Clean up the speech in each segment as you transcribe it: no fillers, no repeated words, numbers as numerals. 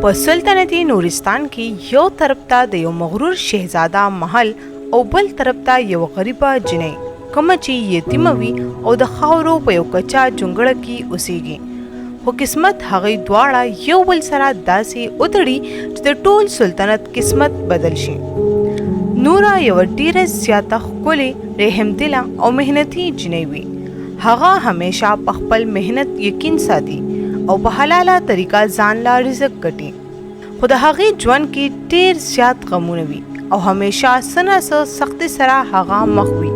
په سلطنتي نورستان کې یو طرف ته د یو مغرور شهزاده محل او بل طرف ته یو غریبه جنۍ کومه چې یتیمه وي او د خاورو په یو کچا جونګړه کې اوسېږي. خو قسمت هغوی دواړه یو بل سره داسې وتړي چې د ټول سلطنت قسمت بدل شي. نوره یوه ډیره زیاته ښکلې رحمدله او محنتي جنۍ وي. هغه همیشه په خپل محنت یقین ساتي او په حلاله طریقه ځان لا رزق ګټي. خو د هغې ژوند کې ډېر زیات غمونه وي او همیشه څه نه څه سختۍ سره هغه مخ وي.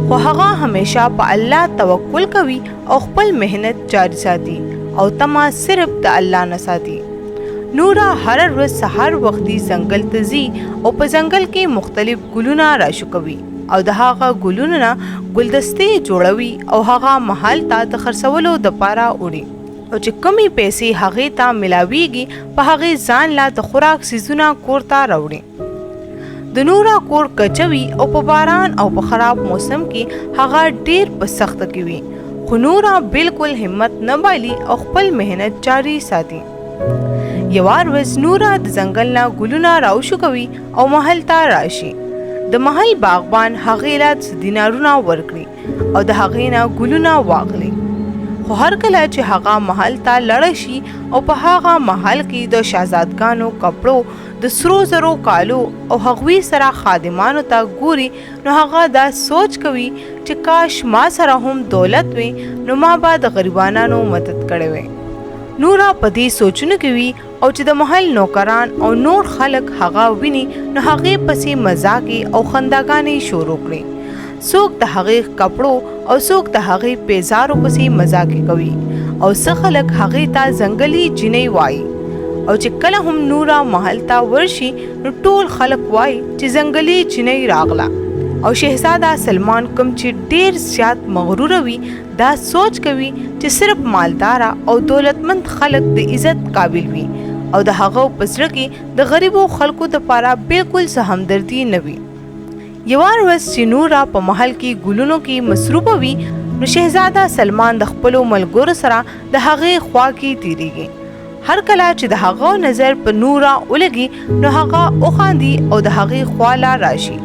خو هغه همیشه په الله توکل کوي او خپل محنت جاري ساتي او تمه صرف د الله نه ساتي. نوره هر ورځ سهار وختي ځنګل ته ځي او په ځنګل کې مختلف ګلونه راشکوي او د هغه ګلونو نه ګلدستې جوړوي او هغه محل ته د خرڅولو دپاره وړي او چې کمی پیسې هغې ته ملاویږي په هغې ځان لا د خوراک څیزونه کور ته راوړي. د نوره کور کچوي او په باران او په خراب موسم کې هغه ډیر په سخته کې وي. خو نوره بالکل همت نه بایلي او خپل محنت جاري ساتي. یوه ورځ نوره د ځنګل نه ګلونه راوشکوي او محل ته راشي. د محل باغبان هغې له دینارونه ورکړي او د هغې نه ګلونه واخلي. خو هر کله چې هغه محل ته لاړه شي او په هغه محل کې د شهزادګانو کپړو د سرو زرو کالو او هغوی سره خادمانو ته ګوري نو هغه دا سوچ کوي چې کاش ما سره هم دولت وي نو ما به د غریبانو مدد کړی وی. نوره په دې سوچونه کې وي او چې د محل نوکران او نور خلک هغه ویني نو هغې پسې مزاقې او خنداګانې شروع کړي. څوک د هغې کپړو او څوک د هغې پیزارو پسې مزاقې کوي او څه خلک هغې ته ځنګلي جنۍ وایي. او چې کله هم نوره محل ته ورشي نو ټول خلک وایي چې ځنګلي جنۍ راغله. او شهزاده سلمان کوم چې ډیر زیات مغروره وي دا سوچ کوي چې صرف مالداره او دولتمند خلک د عزت قابل وي او د هغو په زړه کې د غریبو خلکو دپاره بالکل څه همدردي نه وي. یوه ورځ چې نوره په محل کې ګلونو کې مصروفه وي نو شهزاده سلمان د خپلو ملګرو سره د هغې خوا کې تیریږي. هر کله چې د هغه نظر په نوره ولګي نو هغه وخاندي او د هغې خوا لا راشي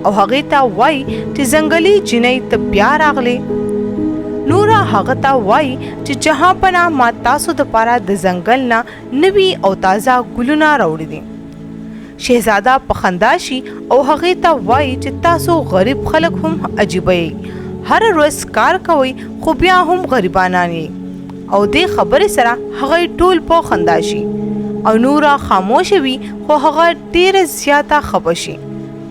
او هغې ته وایي چې ځنګلي جنۍ ته بیا راغلې. نوره هغه ته وایي چې جهان پناه ما تاسو دپاره د ځنګل نه نوي او تازه ګلونه راوړي دي. شهزاده په خندا شي او هغې ته وایي چې تاسو غریب خلک هم عجیبه یې. هر ورځ کار کوئ خو بیا هم غریبانان یې. او دې خبرې سره هغوی ټول په خندا شي او نوره خاموشه وي خو هغه ډیره زیاته خفه شي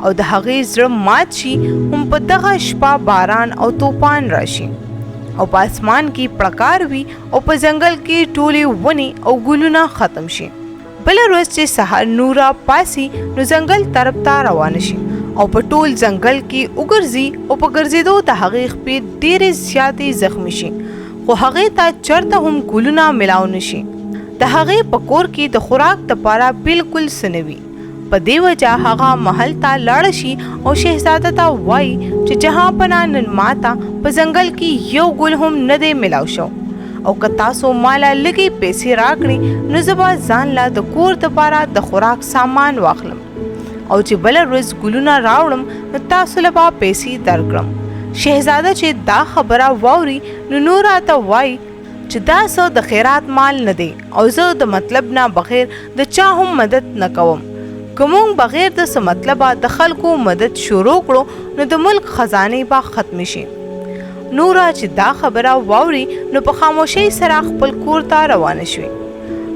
او د هغې زړه مات شي. هم په دغه شپه باران او طوفان راشي او په اسمان کې پړکار وي او په ځنګل کې ټولې ونې او ګلونه ختم شي. بله ورځ چې سهار نوره پاسي نو ځنګل طرف ته روانه شي او په ټول ځنګل کې وګرځي او په ګرځېدو د هغې خپې ډېرې زیاتې زخمي شي خو هغې ته چرته هم ګلونه میلاو نه شي. د هغې په کور کې د خوراک دپاره بالکل څه نه وي. په دې وجه هغه محل ته لاړه شي او شهزاده ته وایي چې جهان پناه نن ماته په ځنګل کې یو ګل هم نه دی میلاو شو او که تاسو مالا لږې پیسې راکړئ نو زه به ځان لا د کور دپاره د خوراک سامان واخلم او چې بله ورځ ګلونه راوړم نو تاسو له به پیسې درکړم. شهزاده چې دا خبره واوري نو نوره ته وایي چې دا څه د خیرات مال نه دی او زه د مطلب نه بغیر د چا هم مدد نه کوم. که موږ بغیر د څه مطلبه د خلکو مدد شروع کړو نو د ملک خزانې به ختمې شي. نوره چې دا خبره واوري نو په خاموشۍ سره خپل کور ته روانه شوې.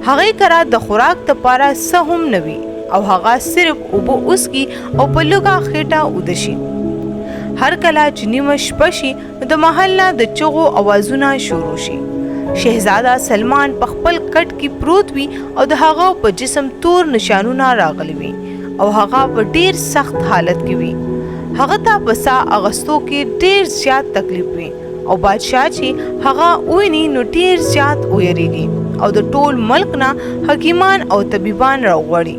هغې کره د خوراک دپاره څه هم نه وي او هغه صرف اوبه وڅکي او په لږه خېټه ویده شي. هر کله چې نیمه شپه شي نو د محل نه د چغو اوازونه شروع شي. شهزاده سلمان په خپل کټ کې پروت وي او د هغه په جسم تور نشانونه راغلي وي او هغه په ډیر سخت حالت کې وي. هغه ته په ساه اغستو کې ډیر زیات تکلیف وي او بادشاه چې هغه وویني نو ډیر زیات ویریږي او د ټول ملک نه حکیمان او طبیبان راوغواړي.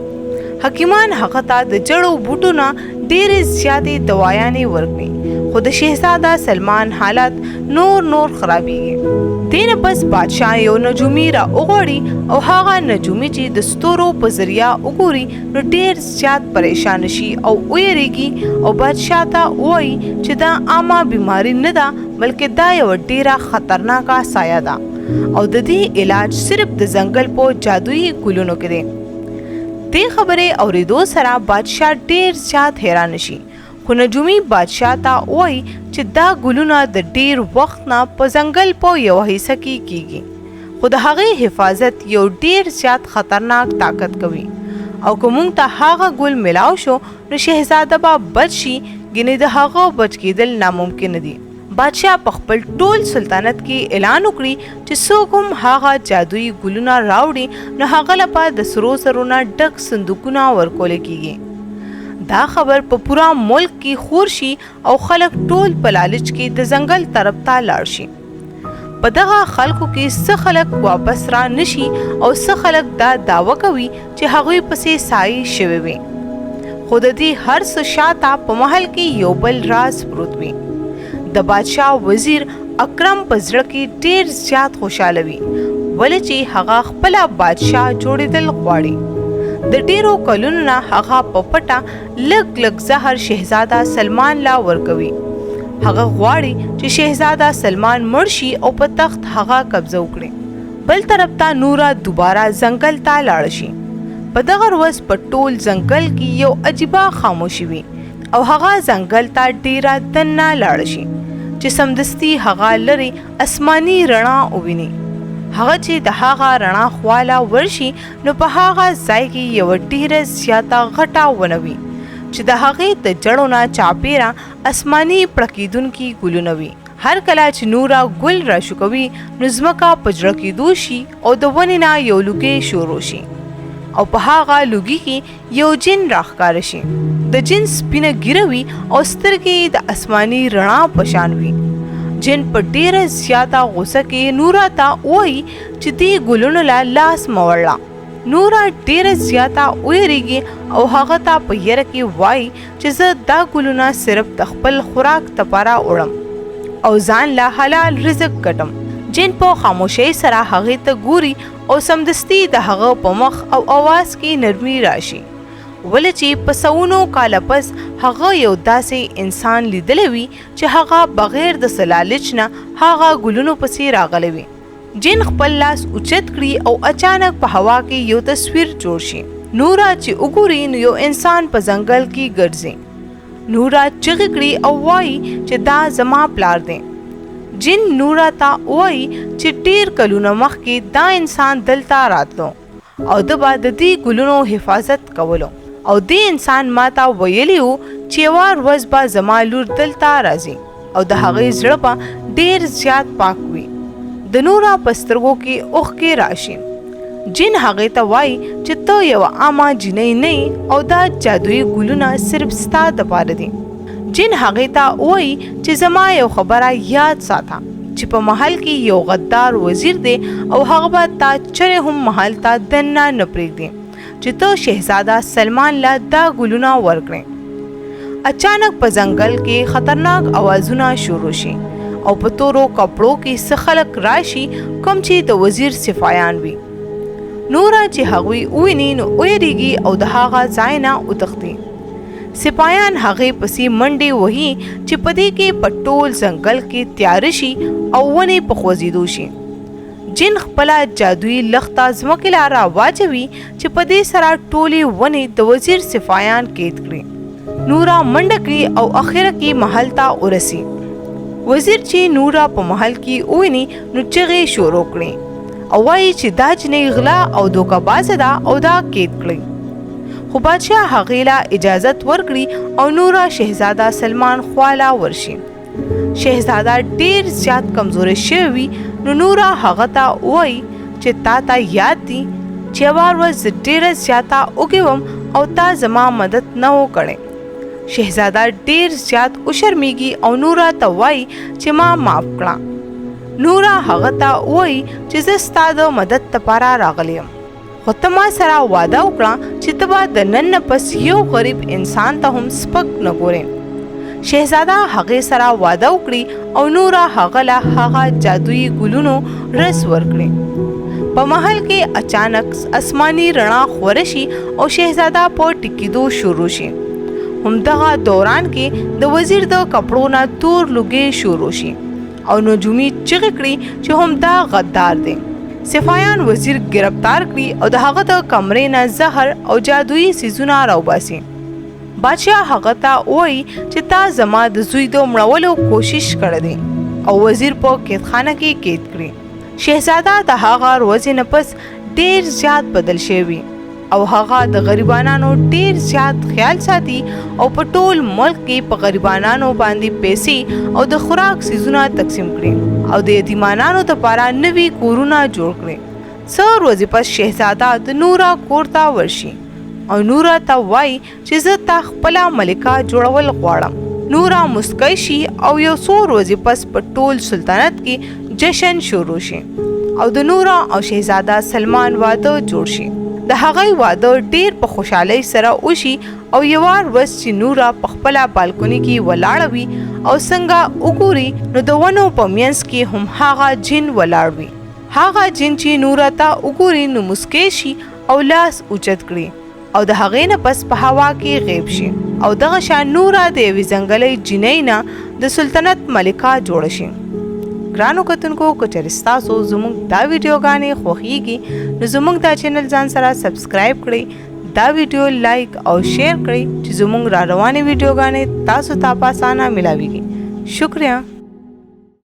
حکیمان هغه ته د جړو بوټو نه ډیرې زیاتې دوايانې ورکړي خو د شهزاده سلمان حالات نور خرابېږي. دینه پس بادشاه یو نجومی را وغوړي او هغه نجومی چې د ستورو په ذریعہ وګوري نو ډیر زیات پریشان شي او ویریږي او بادشاه ته وایي چې دا عامه بیماری نه ده بلکې دا یو ډیره خطرناکه سایه ده او د دې علاج صرف د ځنګل په جادویي ګلونو کې دی. دې خبرې اورېدو سره بادشاه ډیر زیات حیران شي خو نجومی بادشاه ته وایي چې دا ګلونه د ډیر وخت نه په ځنګل په یو حصه کې کیږي خو د هغې حفاظت یو ډیر زیات خطرناک طاقت کوي او که موږ ته هغه ګل ملاو شو نو شهزاده به بچ شي ګینې د هغه بچ کېدل ناممکن دي. بادشاه په خپل ټول سلطنت کې اعلان وکړي چې څوک هم هغه جادویي ګلونه راوړي نو هغه لپاره د سرو زرو نه ډک صندوقونه ورکول کیږي. دا خبر په پورا ملک کې خور شي او خلک ټول په لالچ کې د ځنګل طرف ته لاړ شي. په دغه خلکو کې څه خلک واپس را نشي او څه خلک دا دعوه کوي چې هغوی پسې سایه شوي وي. خو د دې هر څه شاته په محل کې یو بل راز پروت وي. د بادشاه وزیر اکرم په زړه کې ډیر زیات خوشاله وي ولې چې هغه خپل بادشاه جوړېدل غواړي. د ډیرو کلونو نه هغه په پټه لږ زهر شهزاده سلمان لا ورکوي. هغه غواړي چې شهزاده سلمان مړ شي او په تخت هغه قبضه وکړي. بل طرف ته نوره دوباره ځنګل ته لاړ شي. په دغه ورځ په ټول ځنګل کې یو عجیبه خاموشي وي او هغه ځنګل ته ډیره دننه لاړ شي چې سمدستي هغه لري اسماني رڼا وویني. هغه چې د هغه رڼا خواله ورشي نو په هغه ځای کې یو ډیره زیاته غټه ونه وي چې د هغې د جړو نه چاپیره اسماني پړکېدونکي ګلونه وي. هر کله چې نوره ګل راشوکوي نو ځمکه په زړه کېدو شي او د ونې نه یو لوګی شروع شي او په هغه لوګي کې یو جن راښکاره شي. د جن سپینه ږیره وي او سترګې د اسماني رڼا په شان وي. جن په ډیره زیاته غوسه کې نورا ته وایي چې دې ګلونو له لاس مه وړه. نورا ډیره زیاته ویریږي او هغه ته په یره کې وایي چې زه دا ګلونه صرف د خپل خوراک لپاره وړم او ځان له حلال رزق ګټم. جن په خاموشۍ سره هغې ته ګوري او سمدستي د هغه په مخ او اواز کې نرمي راشي ولې چې په سونو کاله پس هغه یو داسې انسان لیدلی وي چې هغه بغیر د لالچ نه هغه ګلونو پسې راغلی وي. جن خپل لاس اوچت کړي او اچانک په هوا کې یو تصویر جوړ شي. نورا چې وګوري نو یو انسان په ځنګل کې ګرځي. نورا چغې کړي او وایي چې دا زما پلار دی. جن نورا ته وایي چې ډیر کلونه مخکې دا انسان دلته راتلو او د به د دې ګلونو حفاظت کولو او دې انسان ماته ویلی و چې یوه ورځ به زما لور دلته راځي او د هغې زړه به ډیر زیات پاک وي. د نورا په سترګو کې اوښکې راشي. جن هغې ته وایي چې ته یوه عامه جنۍ نه او دا جادویي ګلونه صرف ستا دپاره دي. جن هغې ته وایي چې زما یو خبره یاد ساته چې په محل کې یو غدار وزیر دی او هغه به تا چرې هم محل ته دننه نه پرېږدي چې ته شهزاده سلمان له دا ګلونه ورکړې. اچانک په ځنګل کې خطرناک اوازونه شروع شي او په تورو کپړو کې څه خلک راشي کوم چې د وزیر سپایان وي. نورا چې هغوی وویني نو ویریږي او د هغه ځای نه وتښتي. سپایان هغې پسې منډې وهي چې په دې کې په ټول ځنګل کې تیاره شي او ونې په خوځېدو شي. جن خپله جادویي لښته ځمکې له راواچوي چې په دې سره ټولې ونې د وزیر سپایان قید کړي. نورا منډه کړي او اخره کې محل ته ورسي. وزیر چې نورا په محل کې وویني نو چغې شروع کړي او وایي چې دا جنۍ غلا او دوکهبازه ده او دا قید کړي. خو بادشاه هغې له اجازت ورکړي او نورا شهزاده سلمان خواله ورشي. شهزاده ډیر زیات کمزوری شوی وي نو نورا هغه ته وایي چې تا ته یاد دي چې یوه ورځ ډیره زیاته وږې وم او تا زما مدد نه و کړی. شهزاده ډیر زیات وشرمیږي او نورا ته وایي چې ما معاف کړه. نورا هغه ته وایي چې زه ستا د مدد لپاره راغلی یم خو ته ما سره وعده وکړه چې ته به د نن نه پس یو غریب انسان ته هم سپک نه ګورې. شهزاده هغې سره واده وکړي او نوره هغه له هغه جادویي ګلونو رس ورکړي. په محل کې اچانک اسماني رڼا خوره شي او شهزاده په ټیکېدو شروع شي. همدغه دوران کې د وزیر د کپړو نه تور لوګي شروع شي او نجومي چغې کړي چې همدا غدار دی. سپاهیان وزیر گرفتار کړي او د هغه د کمرې نه زهر او جادویي څیزونه راوباسي. بادشاه هغه ته وایي چې تا زما د زوی د مړولو کوشش کړی دی او وزیر په قیدخانه کې قید کړي. شهزاده د هغه ورځې نه پس ډیر زیات بدل شوی او هغه د غریبانو ډیر زیات خیال ساتي او په ټول ملک کې په غریبانو باندې پیسې او د خوراک څیزونه تقسیم کړي او د یتیمانو لپاره نوي کورونه جوړ کړي. څو ورځې پس شهزاده د نورا کور ته ورشي او نورا ته وایي چې زه تا خپله ملکه جوړول غواړم. نورا مسکی شي او یو څو ورځې پس په ټول سلطنت کې جشن شروع شي او د نورا او شهزاده سلمان واده جوړ شي. د هغې واده ډیر په خوشحالۍ سره وشي او یوه ورځ چې نورا په خپله بالکوني کې ولاړه وي او څنګه وګوري نو د ونو په منځ کې هم هغه جن ولاړ وي. هغه جن چې نورا ته وګوري نو مسکی شي او لاس اوچت کړي او د هغې نه پس په هوا کې غیب شي او دغه شان نورا د یوې ځنګلۍ جنۍ نه د سلطنت ملکه جوړه شي. ګرانو کتونکو که چېرې ستاسو زموږ دا ویډیوګانې خوښیږي نو زموږ دا چینل ځان سره سبسکرایب کړئ، دا ویډیو لایک او شیر کړئ چې زموږ را روانې ویډیوګانې تاسو ته په اسانه ملاویږي. شکریہ.